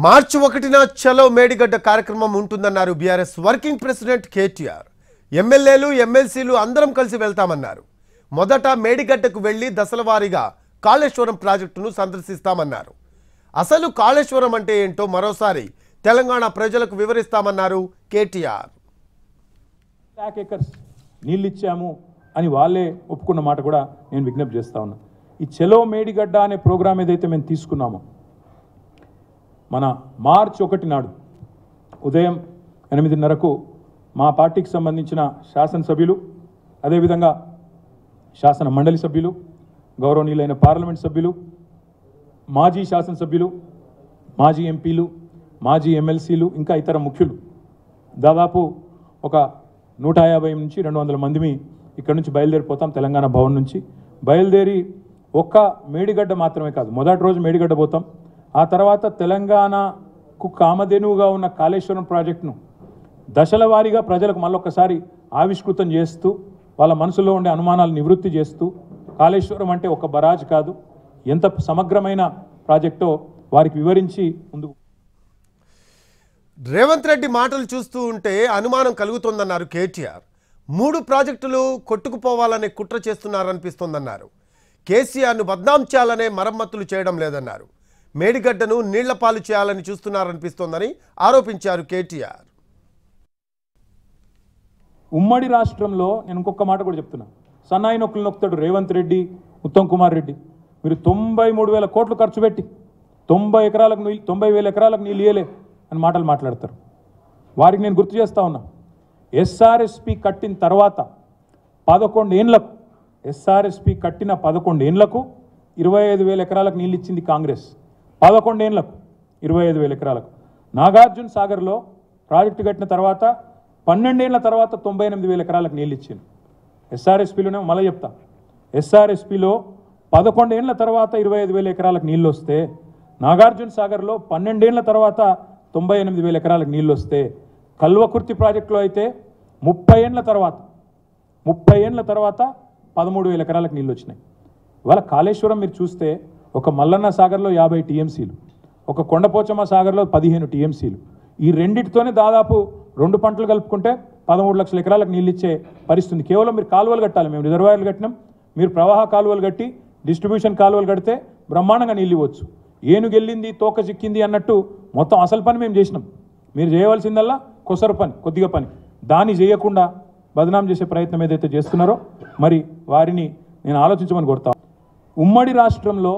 మార్చి 1న చలో మేడిగడ్డ కార్యక్రమం ఉంటుందన్నారు బీఆర్ఎస్ వర్కింగ్ ప్రెసిడెంట్ కేటీఆర్. ఎమ్మెల్యేలు ఎమ్మెల్సీలు అందరం కలిసి వెళ్తామన్నారు. మొదట మేడిగడ్డకు వెళ్లి దశలవారీగా కాళేశ్వరం ప్రాజెక్టును సందర్శిస్తామన్నారు. అసలు కాళేశ్వరం అంటే ఏంటో మరోసారి తెలంగాణ ప్రజలకు వివరిస్తామన్నారు కేటీఆర్. నీళ్ళు ఇచ్చాము అని వాళ్ళే ఒప్పుకున్న మాట కూడా నేను విజ్ఞప్తి చేస్తా ఉన్నా. ఈ చలో మేడిగడ్డ అనే ప్రోగ్రాం ఏదైతే మేము తీసుకున్నామో మన మార్చి 1 నాడు ఉదయం 8:30కు మా పార్టీకి సంబంధించిన శాసనసభ్యులు, అదేవిధంగా శాసన మండలి సభ్యులు, గౌరవనీయులైన పార్లమెంట్ సభ్యులు, మాజీ శాసనసభ్యులు, మాజీ ఎంపీలు, మాజీ ఎమ్మెల్సీలు, ఇంకా ఇతర ముఖ్యులు దాదాపు ఒక 150 నుంచి 200 మందిమి ఇక్కడ నుంచి బయలుదేరిపోతాం. తెలంగాణ భవన్ నుంచి బయలుదేరి ఒక్క మేడిగడ్డ మాత్రమే కాదు, మొదటి రోజు మేడిగడ్డ పోతాం. ఆ తర్వాత తెలంగాణకు కామధేనువుగా ఉన్న కాళేశ్వరం ప్రాజెక్టును దశల వారీగా ప్రజలకు మళ్ళొక్కసారి ఆవిష్కృతం చేస్తూ వాళ్ళ మనసులో ఉండే అనుమానాలు నివృత్తి చేస్తూ కాళేశ్వరం అంటే ఒక బరాజ్ కాదు, ఎంత సమగ్రమైన ప్రాజెక్టో వారికి వివరించి ముందుకు. రేవంత్ రెడ్డి మాటలు చూస్తూ ఉంటే అనుమానం కలుగుతోందన్నారు కేటీఆర్. 3 ప్రాజెక్టులు కొట్టుకుపోవాలనే కుట్ర చేస్తున్నారనిపిస్తోందన్నారు. కేసీఆర్ను బద్నాం చేయాలనే మరమ్మతులు చేయడం లేదన్నారు. మేడిగడ్డను నీళ్ల పాలు చేయాలని చూస్తున్నారనిపిస్తోందని ఆరోపించారు కేటీఆర్. ఉమ్మడి రాష్ట్రంలో నేను ఇంకొక మాట కూడా చెప్తున్నా, సన్నాయి నొక్కులు నొక్కుతాడు రేవంత్ రెడ్డి, ఉత్తమ్ కుమార్ రెడ్డి. మీరు 93,000 కోట్లు ఖర్చు పెట్టి 90,000 ఎకరాలకు నీళ్ళు ఇయ్యలే అని మాటలు మాట్లాడతారు. వారికి నేను గుర్తు చేస్తా ఉన్నా, ఎస్ఆర్ఎస్పి కట్టిన తర్వాత 11 ఏళ్లకు, ఎస్ఆర్ఎస్పి కట్టిన 11 ఏళ్లకు 25,000 ఎకరాలకు నీళ్ళు ఇచ్చింది కాంగ్రెస్. 11 ఏళ్లకు 25,000 ఎకరాలకు. నాగార్జున సాగర్లో ప్రాజెక్టు కట్టిన తర్వాత 12 ఏళ్ల తర్వాత 98,000 ఎకరాలకు నీళ్ళు ఇచ్చింది. ఎస్ఆర్ఎస్పిలోనే మళ్ళీ చెప్తా, ఎస్ఆర్ఎస్పిలో 11 ఏళ్ల తర్వాత 25,000 ఎకరాలకు నీళ్ళు వస్తే, నాగార్జున సాగర్లో 12 ఏళ్ల తర్వాత 98,000 ఎకరాలకు నీళ్ళు వస్తే, కల్వకుర్తి ప్రాజెక్టులో అయితే 30 ఏళ్ల తర్వాత 13,000 ఎకరాలకు నీళ్ళు వచ్చినాయి. ఇవాళ కాళేశ్వరం మీరు చూస్తే ఒక మల్లన్న సాగర్లో 50 టీఎంసీలు, ఒక కొండపోచమ్మ సాగర్లో 15 టీఎంసీలు. ఈ రెండింటితోనే దాదాపు 2 పంటలు కలుపుకుంటే 13 లక్షల ఎకరాలకు నీళ్ళు ఇచ్చే పరిస్థితి. కేవలం మీరు కాలువలు కట్టాలి, మేము రిజర్వాయర్లు కట్టినాం, మీరు ప్రవాహ కాలువలు కట్టి డిస్ట్రిబ్యూషన్ కాలువలు కడితే బ్రహ్మాండంగా నీళ్ళు ఇవ్వచ్చు. ఏనుగెళ్ళింది తోక చిక్కింది అన్నట్టు మొత్తం అసలు పని మేము చేసినాం. మీరు చేయవలసిందల్లా కొసరు పని, కొద్దిగా పని. దాన్ని చేయకుండా బదనాం చేసే ప్రయత్నం ఏదైతే చేస్తున్నారో మరి వారిని నేను ఆలోచించమని కోరుతా. ఉమ్మడి రాష్ట్రంలో